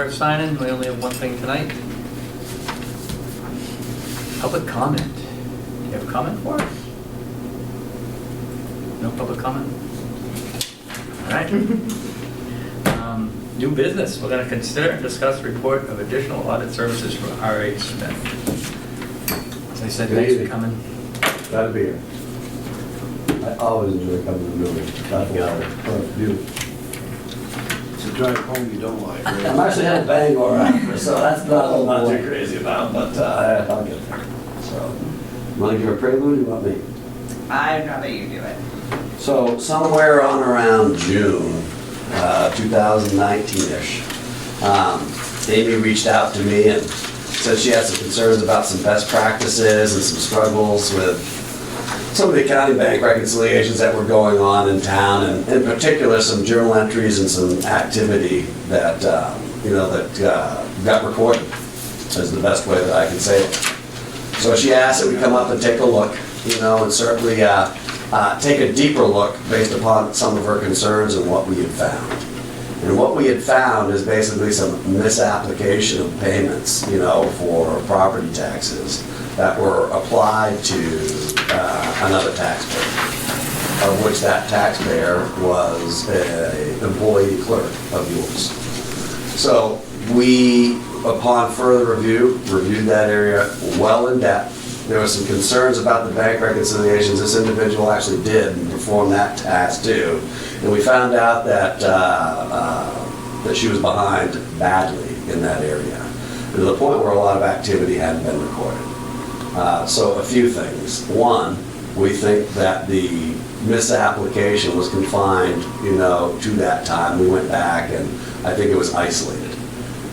start signing. We only have one thing tonight. Public comment. You have a comment for us? No public comment? All right. New business. We're going to consider and discuss report of additional audit services for R.H. Smith. As I said, thanks for coming. Glad to be here. I always enjoy coming to the building. Glad to be here. It's a drive home you don't like, right? I'm actually headed Bangor after, so that's not what I'm too crazy about, but I'll get there. So, you want to give a prelude or you want me? I'd rather you do it. So somewhere on around June 2019-ish, Amy reached out to me and said she had some concerns about some best practices and some struggles with some of the accounting bank reconciliations that were going on in town, and in particular some journal entries and some activity that got recorded, is the best way that I can say it. So she asked that we come up and take a look, and certainly take a deeper look based upon some of her concerns and what we had found. And what we had found is basically some misapplication of payments, for property taxes that were applied to another taxpayer, of which that taxpayer was an employee clerk of yours. So we, upon further review, reviewed that area well in depth. There were some concerns about the bank reconciliations. This individual actually did perform that task too. And we found out that that she was behind badly in that area, to the point where a lot of activity hadn't been recorded. So a few things. One, we think that the misapplication was confined, to that time. We went back and I think it was isolated.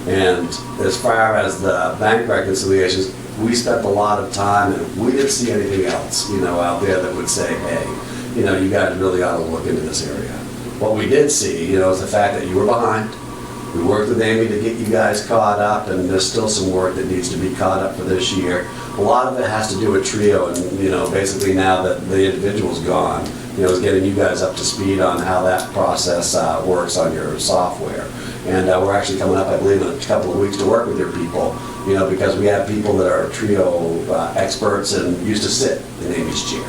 And as far as the bank reconciliations, we spent a lot of time and we didn't see anything else, out there that would say, hey, you guys really ought to look into this area. What we did see, is the fact that you were behind. We worked with Amy to get you guys caught up, and there's still some work that needs to be caught up for this year. A lot of it has to do with Trio, and basically now that the individual's gone, is getting you guys up to speed on how that process works on your software. And we're actually coming up, I believe, in a couple of weeks to work with your people, because we have people that are Trio experts and used to sit in Amy's chair.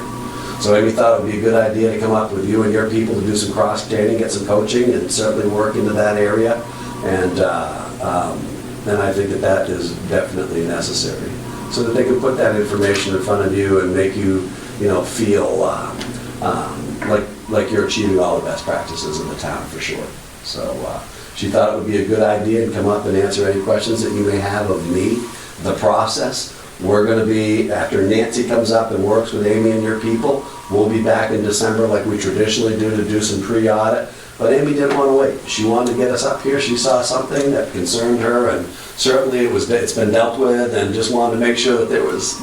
So Amy thought it would be a good idea to come up with you and your people to do some cross-training, get some coaching, and certainly work into that area. And I think that is definitely necessary, so that they can put that information in front of you and make you, feel like you're achieving all the best practices in the town for sure. So she thought it would be a good idea and come up and answer any questions that you may have of me, the process. We're going to be, after Nancy comes up and works with Amy and your people, we'll be back in December like we traditionally do to do some pre-audit. But Amy didn't want to wait. She wanted to get us up here. She saw something that concerned her, and certainly it's been dealt with, and just wanted to make sure that there was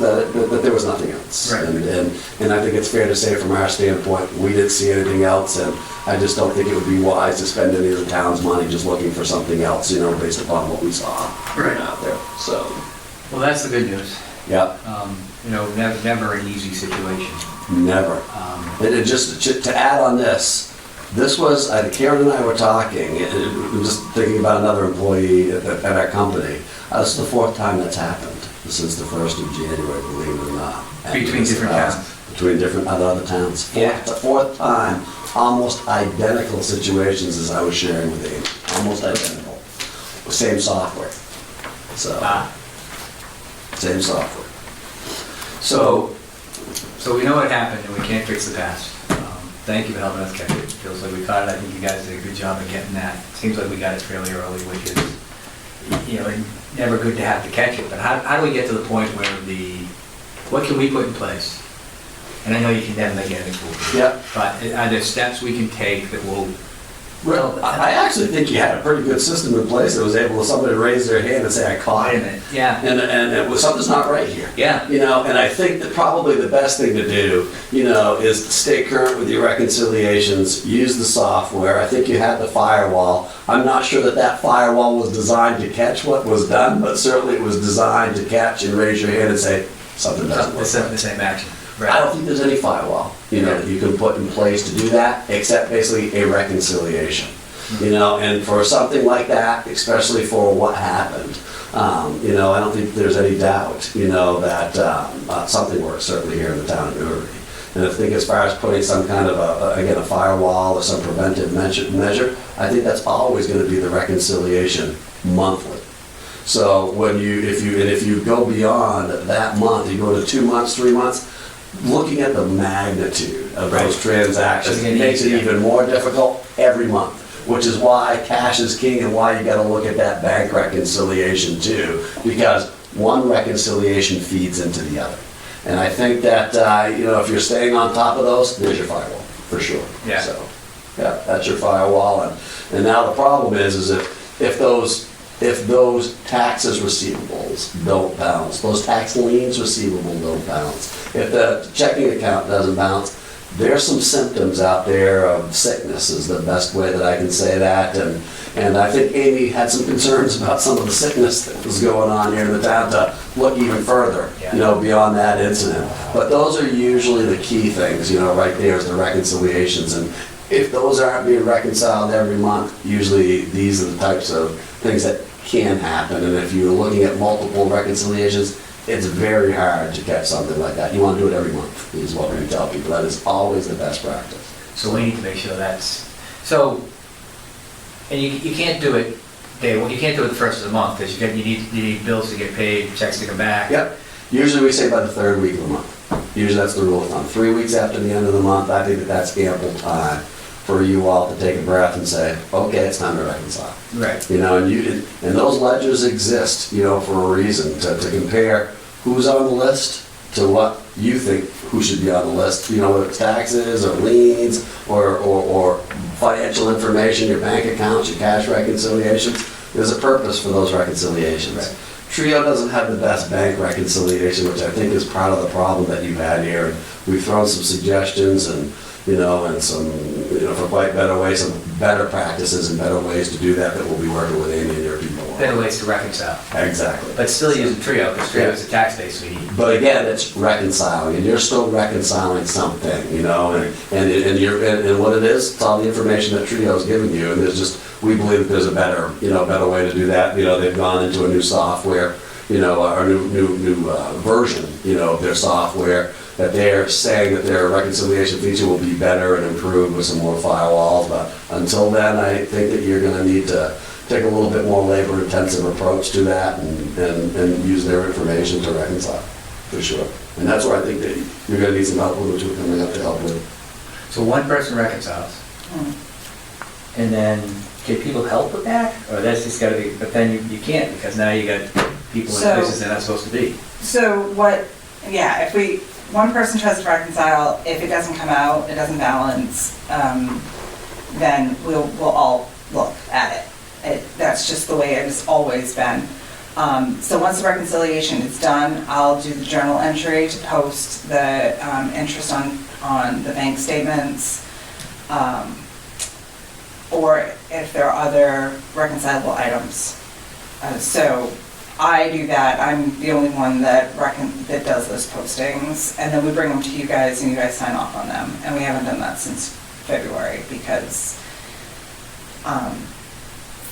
nothing else. Right. And I think it's fair to say from our standpoint, we didn't see anything else, and I just don't think it would be wise to spend any of the town's money just looking for something else, based upon what we saw out there. So. Well, that's the good news. Yeah. Never an easy situation. Never. And just to add on this was, Karen and I were talking, and just thinking about another employee at our company. This is the fourth time that's happened since the 1st of January, believe it or not. Between different towns. Between different other towns. The fourth time, almost identical situations as I was sharing with Amy. Almost identical. Same software. So, same software. So we know what happened and we can't fix the past. Thank you for helping us catch it. Feels like we caught it. I think you guys did a good job of getting that. Seems like we got it fairly early, which is, never good to have to catch it. But how do we get to the point where what can we put in place? And I know you can never make anything foolproof. Yeah. But are there steps we can take that will... Well, I actually think you had a pretty good system in place that was able to somebody raise their hand and say, I caught it. Yeah. And it was something's not right here. Yeah. And I think that probably the best thing to do, is to stay current with your reconciliations, use the software. I think you had the firewall. I'm not sure that firewall was designed to catch what was done, but certainly it was designed to catch and raise your hand and say, something doesn't work. The same action. Right. I don't think there's any firewall, that you can put in place to do that, except basically a reconciliation. You know, and for something like that, especially for what happened, you know, I don't think there's any doubt, you know, that something works certainly here in the town of Newry. And I think as far as putting some kind of a firewall or some preventive measure, I think that's always going to be the reconciliation monthly. So if you go beyond that month, you go to 2 months, 3 months, looking at the magnitude of those transactions makes it even more difficult every month, which is why cash is king and why you got to look at that bank reconciliation too, because one reconciliation feeds into the other. And I think that, you know, if you're staying on top of those, there's your firewall, for sure. Yeah. So, yeah, that's your firewall. And now the problem is if those taxes receivables don't bounce, those tax liens receivable don't bounce, if the checking account doesn't bounce, there's some symptoms out there of sickness is the best way that I can say that. And I think Amy had some concerns about some of the sickness that was going on here in the town to look even further, you know, beyond that incident. But those are usually the key things, you know, right there is the reconciliations. And if those aren't being reconciled every month, usually these are the types of things that can happen. And if you're looking at multiple reconciliations, it's very hard to catch something like that. You want to do it every month, is what we tell people. That is always the best practice. So we need to make sure that's, so, and you can't do it day one, you can't do it the first of the month, because you need bills to get paid, checks to come back. Yep. Usually we say by the third week of the month. Usually that's the rule of thumb. 3 weeks after the end of the month, I think that's ample time for you all to take a breath and say, okay, it's time to reconcile. Right. You know, and those ledgers exist, you know, for a reason, to compare who's on the list to what you think who should be on the list, you know, whether it's taxes or liens or financial information, your bank accounts, your cash reconciliations. There's a purpose for those reconciliations. Right. Trio doesn't have the best bank reconciliation, which I think is part of the problem that you've had here. And we've thrown some suggestions and, you know, and some, you know, for quite better ways, some better practices and better ways to do that we'll be working with Amy and your people on. Better ways to reconcile. Exactly. But still using Trio, because Trio is a tax base we need. But again, it's reconciling, and you're still reconciling something, you know, and what it is, it's all the information that Trio's giving you, and there's just, we believe that there's a better, you know, better way to do that. You know, they've gone into a new software, you know, or new version, you know, of their software, that they're saying that their reconciliation feature will be better and improved with some more firewalls. But until then, I think that you're going to need to take a little bit more labor-intensive approach to that and use their information to reconcile, for sure. And that's where I think that you're going to need some help with, which we're coming up to help with. So one person reconciles, and then can people help with that? Or that's just gotta be, but then you can't, because now you got people in places they're not supposed to be. So if one person tries to reconcile, if it doesn't come out, it doesn't balance, then we'll all look at it. That's just the way it has always been. So once the reconciliation is done, I'll do the journal entry to post the interest on the bank statements, or if there are other reconcilable items. So I do that. I'm the only one that does those postings, and then we bring them to you guys, and you guys sign off on them. And we haven't done that since February, because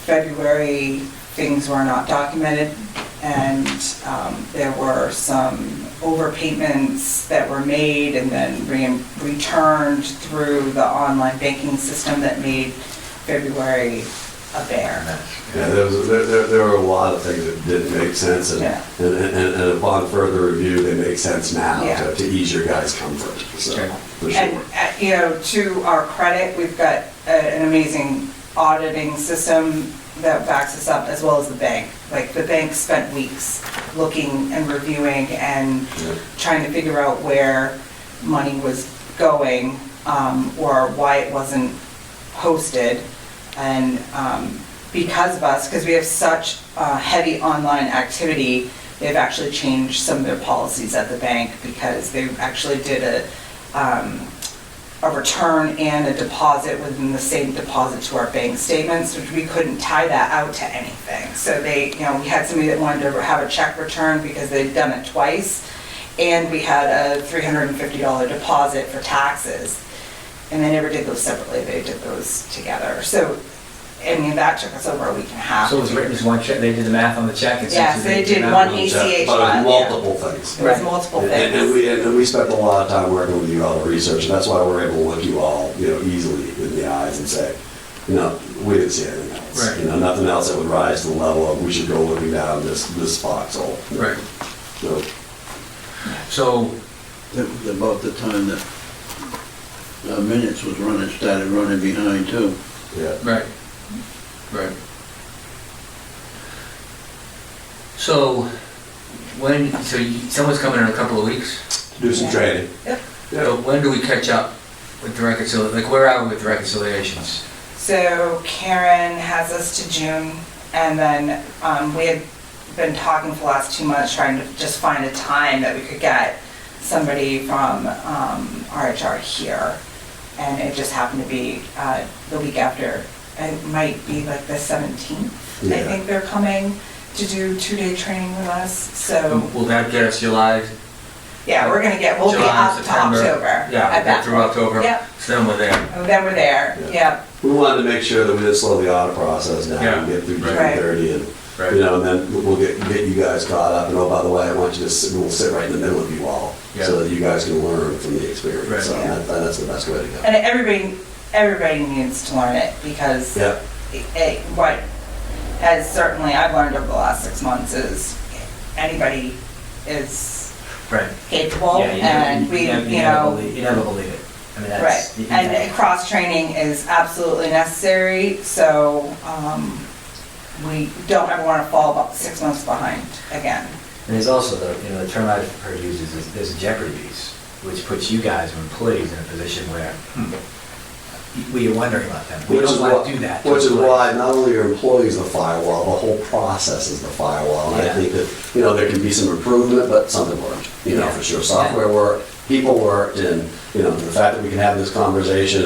February things were not documented, and there were some overpayments that were made and then returned through the online banking system that made February a bear. Yeah, there were a lot of things that didn't make sense, and upon further review, they make sense now to ease your guys' comfort. So, for sure. And you know, to our credit, we've got an amazing auditing system that backs us up, as well as the bank. Like, the bank spent weeks looking and reviewing and trying to figure out where money was going, or why it wasn't posted. And because of us, because we have such heavy online activity, they've actually changed some of their policies at the bank, because they actually did a return and a deposit within the same deposit to our bank statements, which we couldn't tie that out to anything. So they, you know, we had somebody that wanted to have a check return because they'd done it twice, and we had a $350 deposit for taxes, and they never did those separately, they did those together. So I mean, that took us over a week and a half. So it was written as one check, they did the math on the check and Yeah, sent so you they the did amount? one ACH But file, it was yeah. multiple things. It was multiple And things. we spent a lot of time working with you all the research, and that's why we're able to look you all, easily in the eyes and say, we didn't see anything else. Right. Nothing else that would rise to the level of we should go looking down this foxhole. Right. So, So, That was about the time that minutes was started running behind too. yeah. right, right. So, someone's coming in a couple of weeks? Do some Yeah. training. Yep. So when do we catch up with the like where are we with reconciliations? So Karen has us to June, and then we had been talking for the last 2 months, trying to just find a time that we could get somebody from RHR here. And it just happened to be the week after. It might be like the 17th, I Yeah. think they're coming to do 2-day training with us, so, Will that get us July? yeah, we'll be July, up to September? October. Yeah, at we'll that get through point. October. Yep, So then we're there. and then we're there, Yeah. yep. We wanted to make sure that we didn't slow the audit process down Yeah. and get through June Right. 30 and, Right. and then we'll get you guys caught up. And oh, by the way, I want you to we'll sit right in the middle of you all Yeah. so that you guys can learn from the experience. Right. So Yeah. that's the best way to go. And everybody needs to learn it, because Yeah. what has certainly I've learned over the last 6 months is anybody is Right. capable, Yeah, and we, you never believe it. I mean, right. that's. And cross-training is absolutely necessary, so we don't ever want to fall about 6 months behind again. And there's also the term I've heard used is there's a jeopardy piece, which puts you guys or employees in a position where we are wondering about them. We don't want to do that. to Which is employees. why not only are employees the firewall, the whole process is the firewall. And Yeah. I think that, there can be some improvement, but something worked, Yeah. for sure. Software worked, people worked, and, the fact that we can have this conversation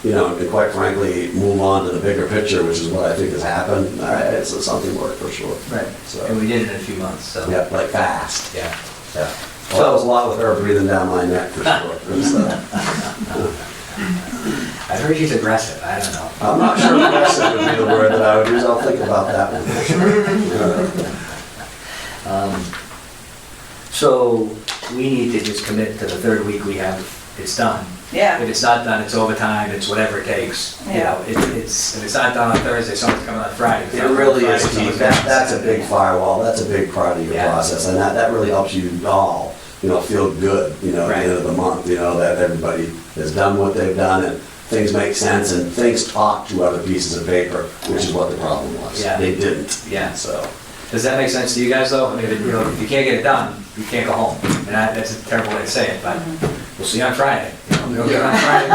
and, and quite frankly, move on to the bigger picture, which is what I think has happened, it's something worked for sure. Right. So, And we did it in a few months, so. yeah, like fast. Yeah. Yeah. Well, that was a lot with her breathing down my neck for sure. It was, I heard she's aggressive. I don't know. I'm not sure aggressive would be the word that I would use. I'll think about that one for sure. So we need to just commit to the third week we have, it's done. Yeah. If it's not done, it's overtime, it's whatever it takes. Yeah. It's, if it's not done on Thursday, someone's coming on Friday. If it's It not done really Friday, is, Keith. someone's coming on That's a Saturday. big firewall. That's a big part of your Yeah. process. And that really helps you all, feel good, at the Right. end of the month, that everybody has done what they've done and things make sense and things talk to other pieces of paper, which is what the problem was. Yeah. They didn't. Yeah. So, Does that make sense to you guys though? I mean, if you can't get it done, you can't go home. And that's a terrible way to say it, but we'll see you on Friday. We'll see you on Friday.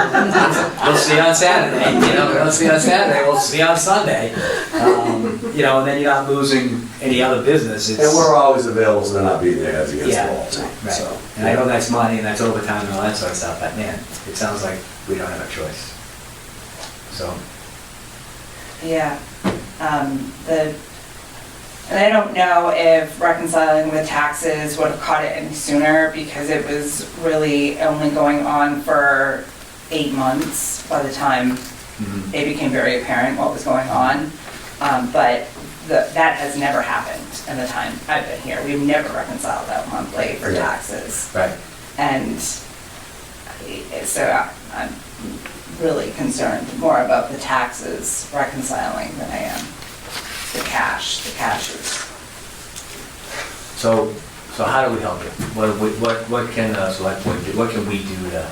We'll see you on Saturday. We don't see you on Saturday, we'll see you on Sunday. And then you're not losing any other business. It's- and we're always available, so they're not beating their heads against Yeah, the wall too. right. So, And I know that's money and that's overtime and all that sort of stuff, but man, it sounds like we don't have a choice. So, Yeah. And I don't know if reconciling the taxes would have caught it any sooner, because it was really only going on for 8 months by the time it became very apparent what was going on. But that has never happened in the time I've been here. We've never reconciled out monthly for Yeah. taxes. right. And so I'm really concerned more about the taxes reconciling than I am the cash. The cash is, So how do we help you? What can the select board do? What can we do to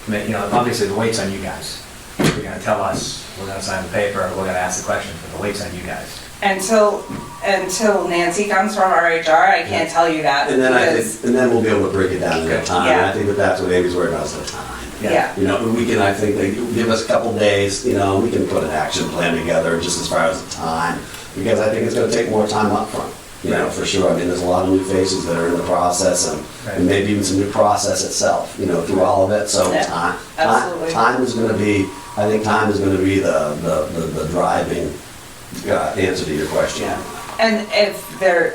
commit, obviously the weight's on you guys. You're gonna tell us, we're gonna sign the paper, we're gonna ask the question, but the weight's on you guys. until Nancy comes from RHR, I can't tell you that. and then because- and then we'll be able to break it down in Okay. time. Yeah. And I think that's what Amy's worried about, is the time. Yeah. We can, I think, they give us a couple days, we can put an action plan together just as far as the time, because I think it's gonna take more time up front. For sure. I mean, there's a lot of new faces that are in the process and Right. and maybe even some new process itself, through all of it. So Yeah, absolutely. time is gonna be, I think time is gonna be the driving answer to your question. Yeah. And if there,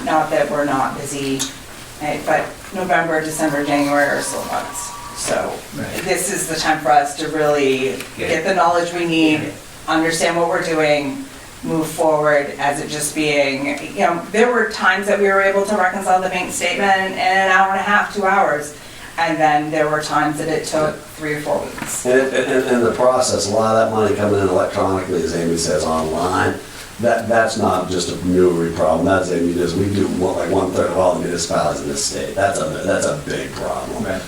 not that we're not busy, but November, December, January are slow months. So Right. this is the time for us to really Yeah. get the knowledge we need, understand what we're doing, move forward as it just being, there were times that we were able to reconcile the bank statement in an hour and a half, 2 hours. And then there were times that it took 3 or 4 weeks. And the process, a lot of that money coming in electronically, as Amy says, online, that's not just a Newry problem, that's, Amy, we do like 1/3 of all the municipalities in this state. That's a big problem. Right.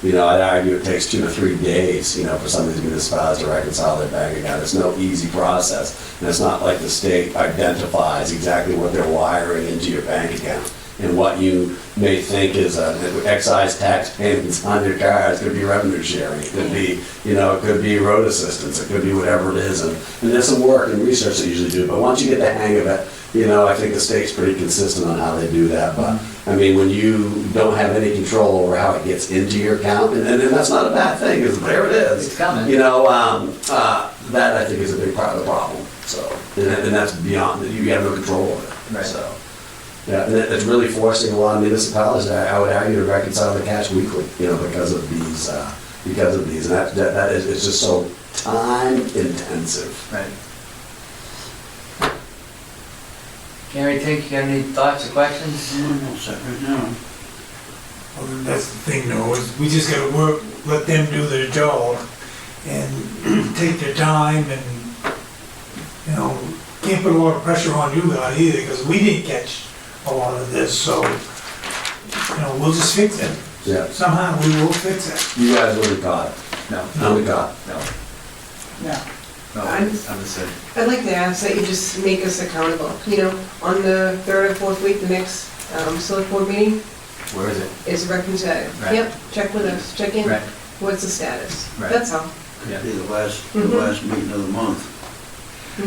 I'd argue it takes 2 to 3 days, for some of these municipalities to reconcile their bank account. It's no easy process. And it's not like the state identifies exactly what they're wiring into your bank account. And what you may think is excise tax payments on your cars could be revenue sharing. It could be, it could be road assistance. It could be whatever it is. And there's some work and research they usually do. But once you get the hang of it, I think the state's pretty consistent on how they do that. But I mean, when you don't have any control over how it gets into your account, and that's not a bad thing, because there it is. It's coming. That I think is a big part of the problem. So, and that's beyond, you have no control over it. Right. So. Yeah, and it's really forcing a lot of municipalities, I would argue, to reconcile the cash weekly, because of these, and that is, it's just so time intensive. Right. Gary, think you got any thoughts or questions? I'm all set right now. Well, that's the thing though, is we just gotta let them do their job and take their time and, can't put a lot of pressure on you guys either, because we didn't catch a lot of this, so, we'll just fix it. Yeah. Somehow we will fix it. You guys wouldn't got it. No. No, we got it. No. No. No, I'm- understood. I'd like to ask that you just make us accountable, on the 3rd or 4th week, the next select board meeting Where is it? is reconciled. Right. Yep, check with us, check in, Right. what's the status? Right. That's all. Yeah. Be the last Mhm. meeting of the month.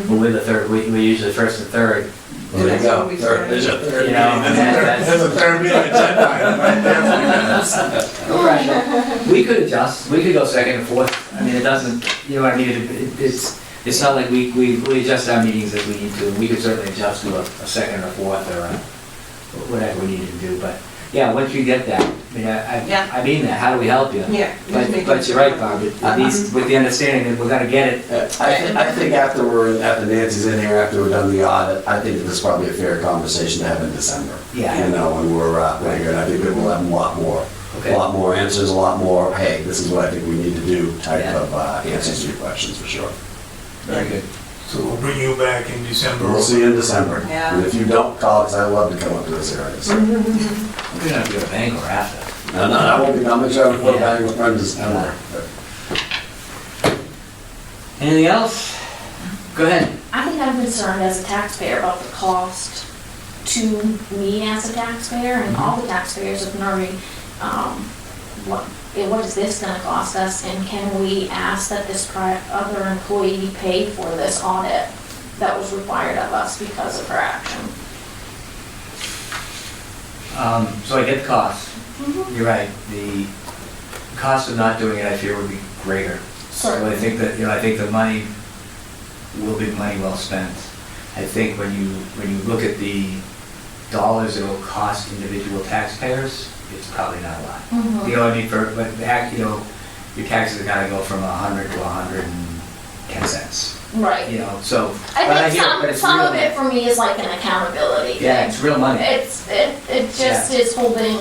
Well, we're the third, we usually first and third. Well, there you That's go. when we Third, started. there's your third You know, meeting. There's a third meeting agenda item right there for you. No pressure. We could adjust, we could go second and fourth. I mean, it doesn't, you know what I mean? It's not like we adjust our meetings as we need to. We could certainly adjust to a second or fourth or whatever we needed to do. But yeah, once you get that, Yeah. I mean that, how do we help you? Yeah. just make But it- you're right, Bob, at least with the understanding that we're gonna get it. I think after Nancy's in here, after we've done the audit, I think this is probably a fair conversation to have in December. Yeah. When we're here, and I think that we'll have Okay. a lot more answers, a lot more, hey, this is what I think we need to do type Yeah. of answers to your questions, for sure. Very good. So we'll bring you back in December. We'll see you in December. Yeah. And if you don't call, because I love to come up to this area. So. We're gonna have to go to Bangor after. No, I won't be, I'll make sure I report Yeah. back with friends in December. Anything else? Go ahead. I think I'm concerned as a taxpayer about the cost to me as a taxpayer and all the taxpayers of Newry. What is this gonna cost us, and can we ask that this other employee pay for this audit that was required of us because of her action? So I get the cost. You're right. The cost of not doing it, I fear, would be greater. So I think that, I think the money will be money well spent. I think when you look at the dollars it will cost individual taxpayers, it's probably not a lot. Mhm. You know what I mean? Your taxes are gonna go from 100 to 110 cents. Right. So. I but think hear it, but it's some real of it for me is like an accountability Yeah, thing. it's real money. It just is holding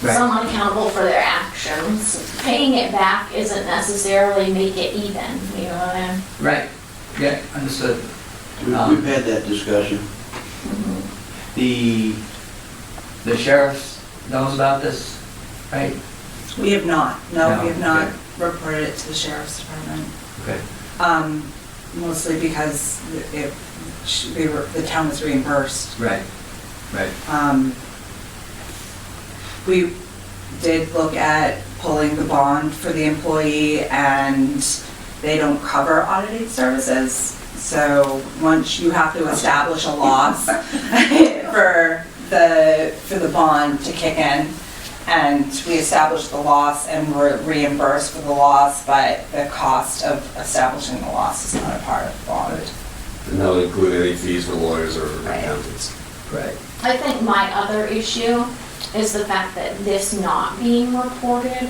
Right. someone accountable for their actions. Paying it back isn't necessarily make it even, you know what I mean? Right. Yeah, understood. We've had that discussion. The sheriff knows about this, right? We have not, no, No, we have not okay. reported it to the sheriff's department. Okay. Mostly because the town was reimbursed. Right, right. We did look at pulling the bond for the employee, and they don't cover auditing services. So once you have to establish a loss for the bond to kick in, and we established the loss and were reimbursed for the loss, but the cost of establishing the loss is not a part of the bond. And that'll include any fees for lawyers or Right. accountants. Right. I think my other issue is the fact that this not being reported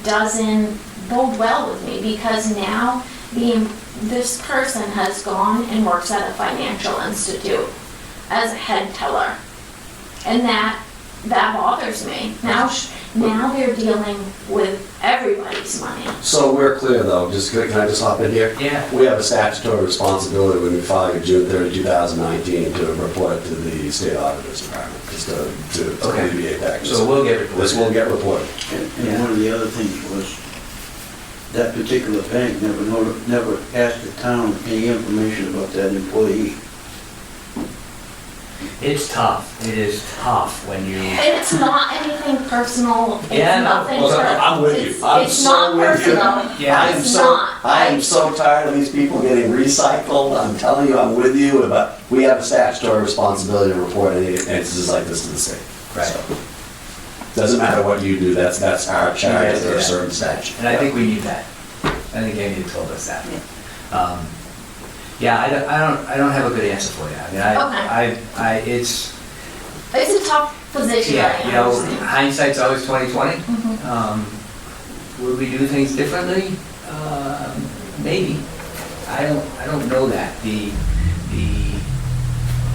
doesn't bode well with me, because now this person has gone and works at a financial institute as a head teller. And that bothers me. Now they're dealing with everybody's money. So we're clear though, can I just hop in here? Yeah. We have a statutory responsibility when we file your June 30, 2019 to report to the state auditor's department, just to Okay. alleviate that. So we'll get reported. This will get reported. And one of the other things was, that particular bank never asked the town any information about that employee. It's tough. It is tough when you. It's not anything personal. It's Yeah, no, nothing. well, I'm with you. I'm It's so not with you. personal. Yeah. It's not. I am so tired of these people getting recycled. I'm telling you, I'm with you, but we have a statutory responsibility to report any instances like this to the state. Right. So, doesn't matter what you do, that's our charge under a certain statute. And I think we need that. I think Amy told us that. Yeah, I don't have a good answer for you. I mean, It's a tough position, I yeah, you know, understand. hindsight's always 20/20. Mhm. Would we do things differently? Maybe. I don't know that.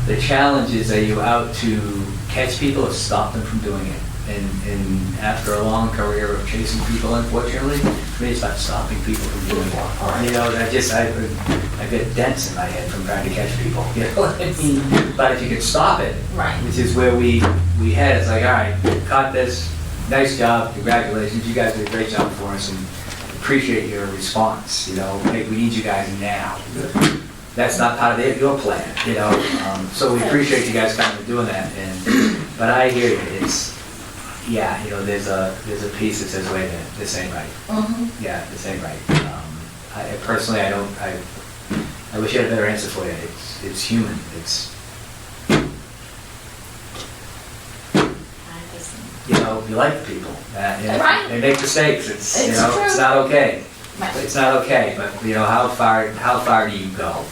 The challenge is, are you out to catch people or stop them from doing it? And after a long career of chasing people, unfortunately, for me, it's about stopping people from doing it. You know, I get dents in my head from trying to catch people, you know what I mean? But if you could stop it, Right. which is where we head, it's like, all right, caught this, nice job, congratulations, you guys did a great job for us, and appreciate your response, you know, hey, we need you guys now. That's not part of your plan, you know, so we appreciate you guys coming and doing that, but I hear you, yeah, you know, there's a piece that says, wait a minute, this ain't right. Mhm. Yeah, this ain't right. I personally, I wish I had a better answer for you. It's human. You know, you like the people. Right. They make mistakes. It's It's it's true. not okay. Right. It's not okay, but you know, how far do you go?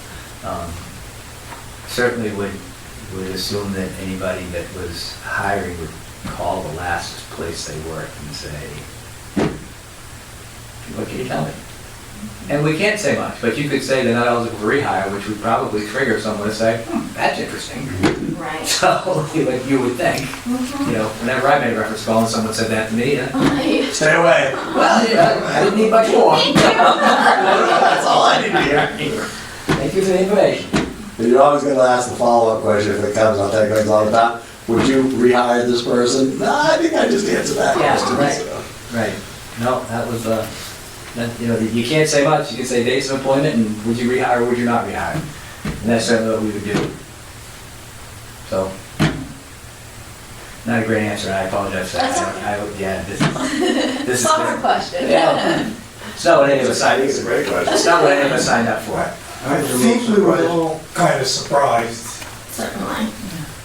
Certainly would assume that anybody that was hiring would call the last place they worked and say, what can you tell me? And we can't say much, but you could say they're not eligible for rehire, which would probably trigger someone to say, that's interesting. Right. So, like you would think, Mhm. you know, whenever I made a reference call and someone said that to me, Right. Stay away. well, yeah, I didn't need much more. Thank you. That's all I need to hear. Thank you for the information. And you're always gonna ask the follow-up question if it comes, I'll take things all the time. Would you rehire this person? No, I think I just answered that Yeah, question. right. so. Right. No, that was, you know, you can't say much. You can say dates of employment and would you rehire or would you not rehire? And that's certainly what we would do. So, not a great answer, and I apologize for that. That's okay. Yeah, this is. Summer question. Yeah. It's not what any of us I signed, think it's a great question. it's not what any of us signed up for. I think we were all kind of surprised. Certainly.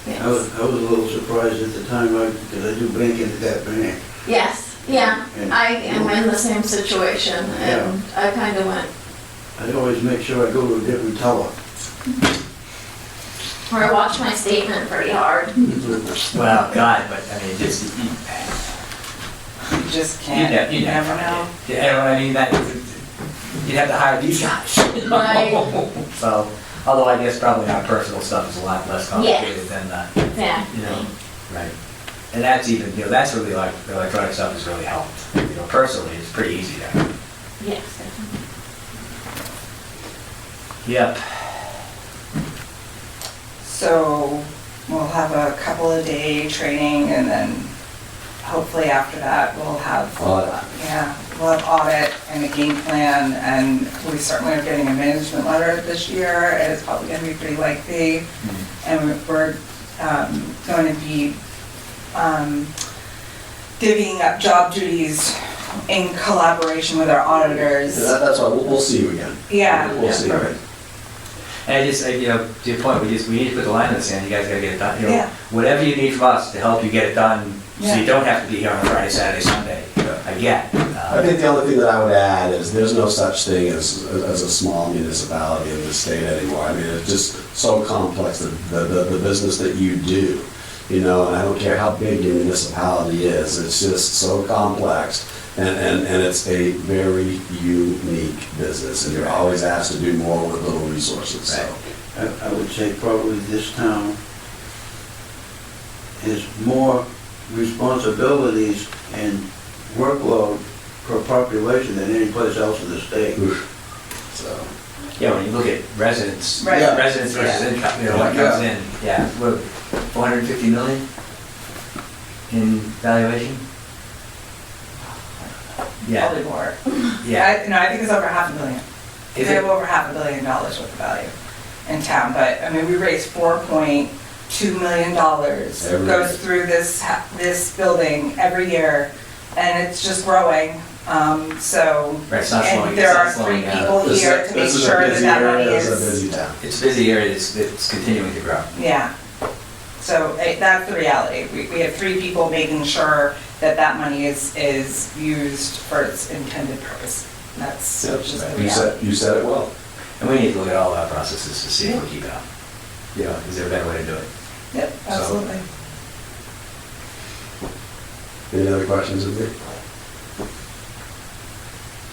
Yes. I was a little surprised at the time, because I do banking at that bank. Yes, yeah, And- I am in the same situation, and I kind of went, I always make sure I go to a different teller. or I watch my statement pretty hard. Well, God, but I mean, just, You just can't, you you never never know. You know what I mean? You'd have to hire these guys. you know? Right. So, although I guess probably our personal stuff is a lot less complicated Yes. than that. Exactly. You know, right. And that's even, you know, that's really like, the electronic stuff has really helped. You know, personally, it's pretty easy to. Yes, definitely. Yep. So we'll have a couple of day training and then hopefully after that we'll have, Audit. we'll have audit and a game plan, and we certainly are getting a management letter this year. It's probably gonna be pretty lengthy. And we're going to be divvying up job duties in collaboration with our auditors. That's why, we'll see you again. Yeah. We'll see you again. And I just, you know, to your point, we need to put the line in the sand, you guys gotta get it done. You know, Yeah. whatever you need from us to help you get it done, so you Yeah. don't have to be here on a Friday, Saturday, Sunday. I get. I think the only thing that I would add is there's no such thing as a small municipality in this state anymore. I mean, it's just so complex, the business that you do, you know, and I don't care how big your municipality is, it's just so complex And it's a very unique business, and you're always asked to do more with little resources, so. I would say probably this town has more responsibilities and workload per population than any place else in the state. So, Yeah, when you look at residents, Right. residents versus income, you know, what comes in, yeah, what, 450 million in valuation? Yeah, Probably more. yeah. No, I think it's over $500,000,000. Is We have it? over $500,000,000 worth of value in town, but, I mean, we raised $4.2 million. Every Goes year. through this building every year, and it's just growing, so. Right, it's not slowing, And it's there not are slowing three down. people here to make This is a sure that busy that money area, it's a is. busy town. It's a busy area that's continuing to grow. Yeah, so that's the reality. We have three people making sure that that money is used for its intended purpose. That's Yep, just the you reality. said it well. And we need to look at all our processes to see if we keep it up. You know, is there a better way to do it? Yep, absolutely. Any other questions of me?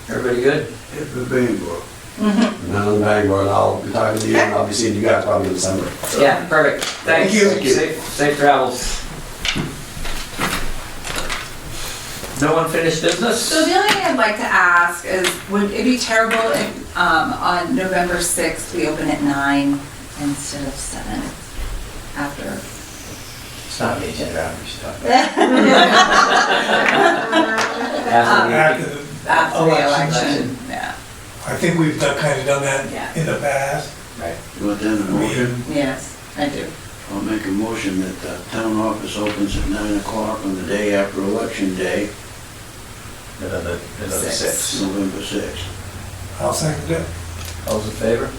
Everybody good? If the Bangor. None on the Bangor, and I'll be talking to you, and I'll be seeing you guys probably in December. So. Yeah, perfect. Thanks. Thank you. Thank you. Safe travels. No unfinished business? So the only thing I'd like to ask is, would it be terrible if on November 6th, we open at 9 instead of 7 after? It's not me, Jennifer, we should talk about it. After the After the election. election, yeah, I think we've kind of done Yeah. that in the past. Right. You want that in a motion? yes, I do. I'll make a motion that the town office opens at 9 o'clock on the day after election day, November 6th. November 6th. I'll second it. All those in favor?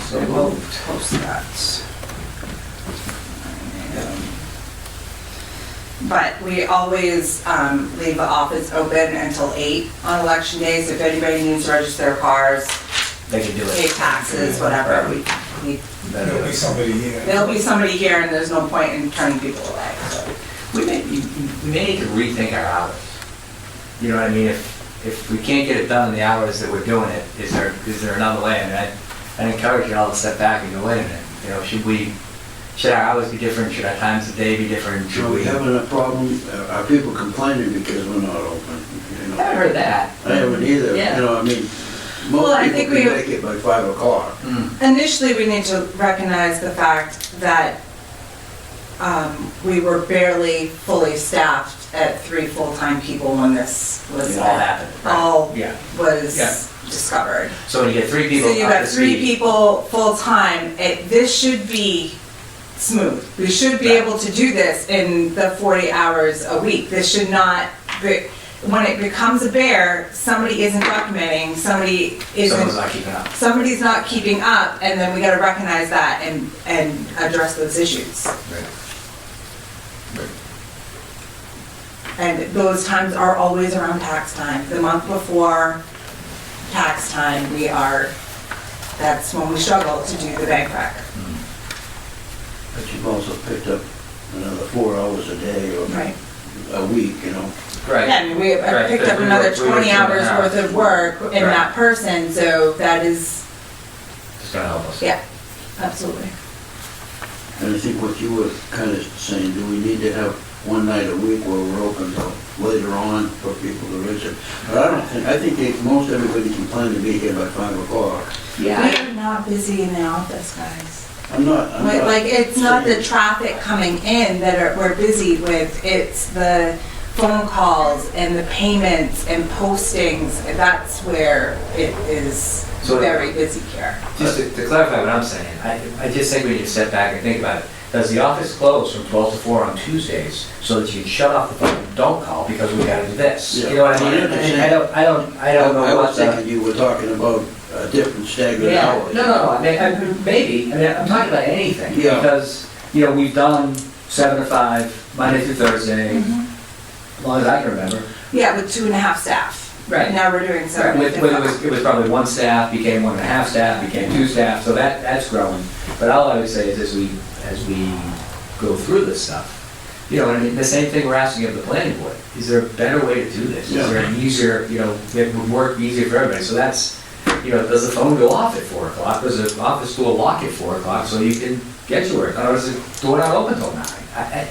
So And we'll moved. post that. But we always leave the office open until 8 on election days. If anybody needs to register their cars, They can do pay it. taxes, whatever, we, There'll be somebody here. there'll be somebody here and there's no point in turning people away, so. We may need to rethink our hours. You know what I mean? If we can't get it done in the hours that we're doing it, is there another way? I mean, I encourage you all to step back and go, wait a minute, you know, should our hours be different? Should our times of day be different? Should Are we having a problem, are people complaining because we're not open? You know? I haven't heard that. I haven't either, you Yeah. know, I mean, Well, I most think people can we- make it by 5 o'clock. Initially, we need to recognize the fact that we were barely fully staffed at 3 full-time people when this was. It all happened, right. All Yeah. was Yeah. discovered. So when you get 3 people So you up got to 3 speed. people full-time, this should be smooth. We should be Right. able to do this in the 40 hours a week. This should not, when it becomes a bear, somebody isn't documenting, somebody Someone's isn't, not keeping up. somebody's not keeping up, and then we gotta recognize that and address those issues. And those times are always around tax time. The month before tax time, that's when we struggle to do the bank rec. But you've also picked up another 4 hours a day or Right. a week, you know. Right. Yeah, I mean, I Right, picked but up we another were 20 hours 2.5. worth of work in Right. that person, so that is, It's gonna help us. yeah, absolutely. And I think what you were kind of saying, do we need to have one night a week where we're open till later on for people to register? But I think most everybody can plan to be here by 5 o'clock. We are not busy in the office, guys. I'm not. Like, it's not the traffic coming in that we're busy with, it's the phone calls and the payments and postings, that's where it is So- very busy here. Just to clarify what I'm saying, I just think we need to step back and think about it. Does the office close from 12 to 4 on Tuesdays so that you can shut off the phone and don't call because we gotta do this? Yeah. You know what I mean? I understand. And I don't know I what was the. thinking you were talking about different staggered Yeah, hours. no, I mean, maybe, I'm talking about anything. Yeah. Because, you know, we've done 7 to 5, Monday through Thursday, as long as I can remember. Yeah, with 2.5 staff. Right. Now we're doing Right, 7. it was probably 1 staff, became 1.5 staff, became 2 staff, so that's growing. But all I would say is as we go through this stuff, You know, and the same thing we're asking of the planning board. Is there a better way to do this? Is there an easier, you know, that would work easier for everybody? So that's, you know, does the phone go off at 4 o'clock? Does the office door lock at 4 o'clock so you can get to work? Or is the door not open till 9?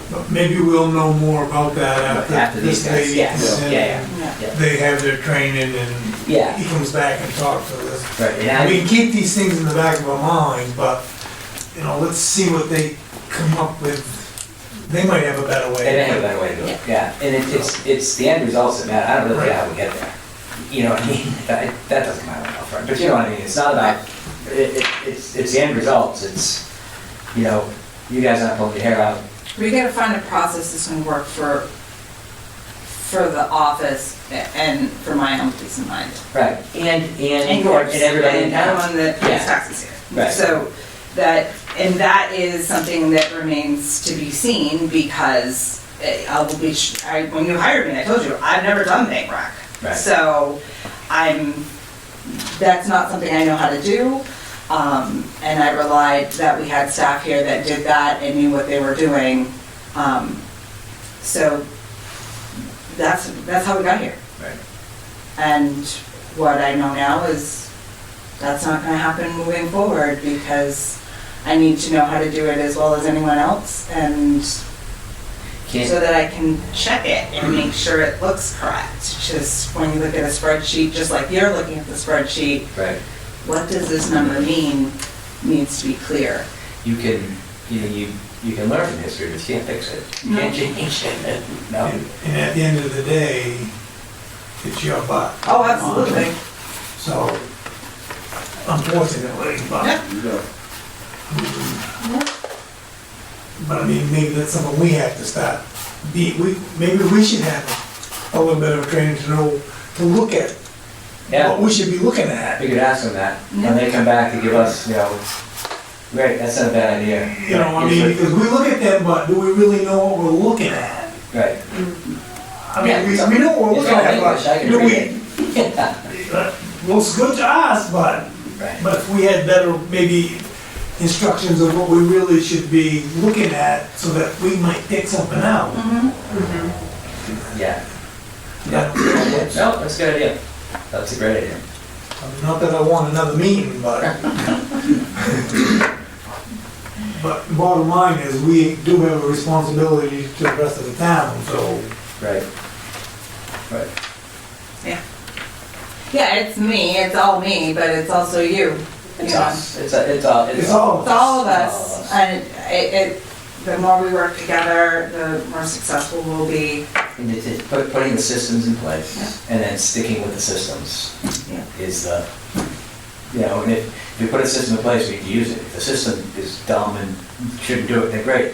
But maybe we'll know more about that After after these this guys, lady. yes, and yeah. They have their training and Yeah. he comes back and talks to us. Right, and We can keep these things in the back of our minds, but, you know, let's see what they come up with. They might have a better way. They may have a better way to do it, yeah. And it's the end results that matter. I don't really care how we get there. You know what I mean? That doesn't matter enough, right? But you know what I mean? It's not about, it's the end results. It's, you know, you guys aren't pulling your hair out. We gotta find a process that's gonna work for the office and for my own peace of mind. Right. And yours, and everybody in and town. everyone that pays Yeah. taxes here. Right. So that is something that remains to be seen because when you hired me, I told you, I've never done bank rec. Right. So that's not something I know how to do. And I relied that we had staff here that did that and knew what they were doing. So that's how we got here. Right. And what I know now is that's not gonna happen moving forward because I need to know how to do it as well as anyone else and so that I can check it and make sure it looks correct. Just when you look at a spreadsheet, just like you're looking at the spreadsheet, Right. what does this number mean needs to be clear. You can, you can learn from history, but you can't fix it. You can't change it. No. And at the end of the day, it's your butt. Oh, absolutely. So, unfortunately, but. Yeah. But I mean, maybe that's something we have to start. Maybe we should have a little bit of training to know, to look at Yeah. what we should be looking at. We could ask them that. When they come back to give us, you know, great, that's not a bad idea. You know, I mean, because we look at them, but do we really know what we're looking at? Right. I mean, we know what we're It's looking all at, English, I but can do read we, it. Yeah. looks good to us, but Right. if we had better, maybe, instructions of what we really should be looking at, so that we might pick something out. Yeah. Yeah. No, that's a good idea. That's a great idea. Not that I want another meeting, but. But bottom line is, we do have a responsibility to the rest of the town, so. Right. Right. Yeah, it's me, it's all me, but it's also you. It's you know. us. It's all. It's all. It's all of us, and the more we work together, the more successful we'll be. And it's putting the systems in place and then sticking with the systems Yeah. is the, you know, and if you put a system in place, we need to use it. If the system is dumb and shouldn't do it, then great.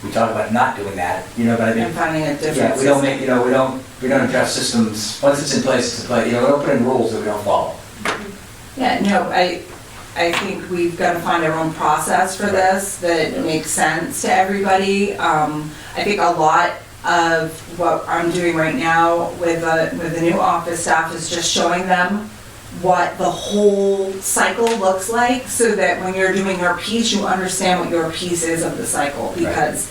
We talk about not doing that, you know, but I And mean, finding a different yeah, we don't system. make, you know, we don't address systems, once it's in place, it's in place. You know, we don't put in rules that we don't follow. Yeah, no, I think we've got to find our own process for this that makes sense to everybody. I think a lot of what I'm doing right now with the new office staff is just showing them what the whole cycle looks like, so that when you're doing your piece, you understand what your piece is of the cycle, because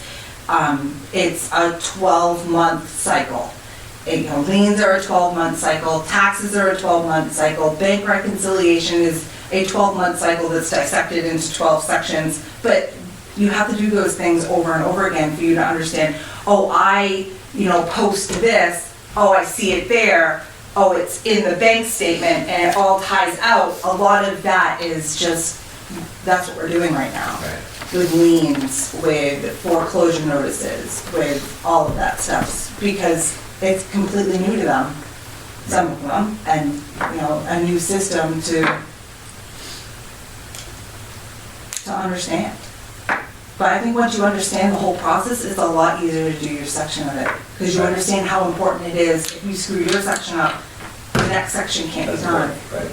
it's a 12-month cycle. You know, liens are a 12-month cycle, taxes are a 12-month cycle, bank reconciliation is a 12-month cycle that's dissected into 12 sections, but you have to do those things over and over again for you to understand, oh, I, post this, oh, I see it there, oh, it's in the bank statement, and it all ties out. A lot of that is just, that's what we're doing right now. Right. With liens, with foreclosure notices, with all of that stuff, because it's completely new to them, some of them, and, a new system to understand. But I think once you understand the whole process, it's a lot easier to do your section of it, because you Right. understand how important it is. If you screw your section up, the next section can't be That's done. right.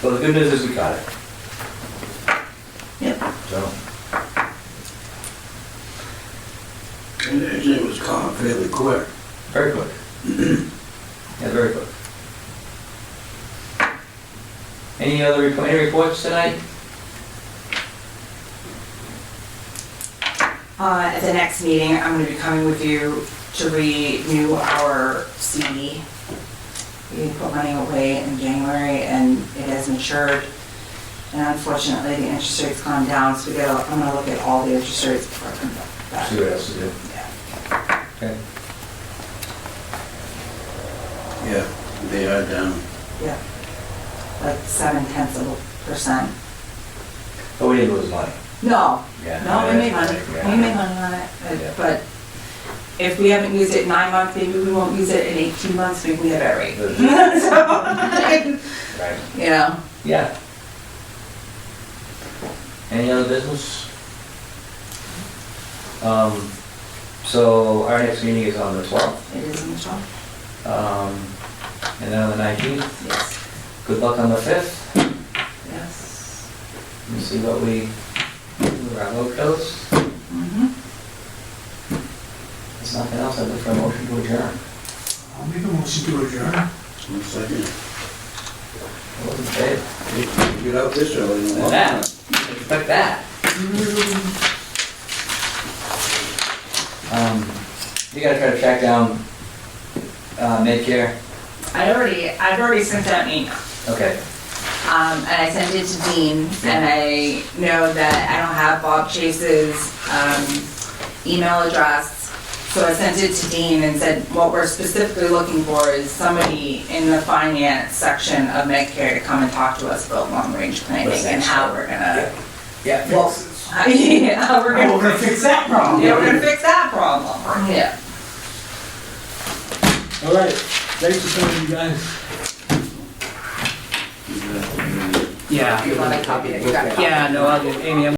Well, the good news is we got it, Yep. so. And it was caught fairly quick. Very quick. Yeah, very quick. Any reports tonight? At the next meeting, I'm gonna be coming with you to renew our CD. We put money away in January and it has matured. And unfortunately, the interest rate's gone down, so I'm gonna look at all the interest rates before I come back. See what else to do. Yeah. Okay. Yeah, they are down. Yeah. Like 0.7%. But we didn't lose money. No, Yeah. no, we made money. Yeah. We made money on it. Yeah. But if we haven't used it in 9 months, maybe we won't use it in 18 months, maybe we have it right. Right. You know, Yeah. Any other business? So our next meeting is on the 12th, it is in the shop. and then on the 19th. Yes, Good luck on the 5th. yes. Let me see what our vote goes. Mhm. There's nothing else, I look for a motion to adjourn. I'll make a motion to adjourn. 1 second. All those in favor? Get out this early. Look at that. Expect that. You gotta try to track down, Medicare. I've already sent out an email. Okay. And I sent it to Dean, and I know that I don't have Bob Chase's, email address. So I sent it to Dean and said, what we're specifically looking for is somebody in the finance section of Medicare to come and talk to us about long-range planning and how we're gonna, Yeah. well, yeah, how we're Oh, we're gonna, gonna fix that problem. yeah, we're gonna fix that problem. Yeah. All right, thanks for coming, you guys. Yeah. You want a copy? You got a copy? Yeah, no, I'll do, Amy, I'm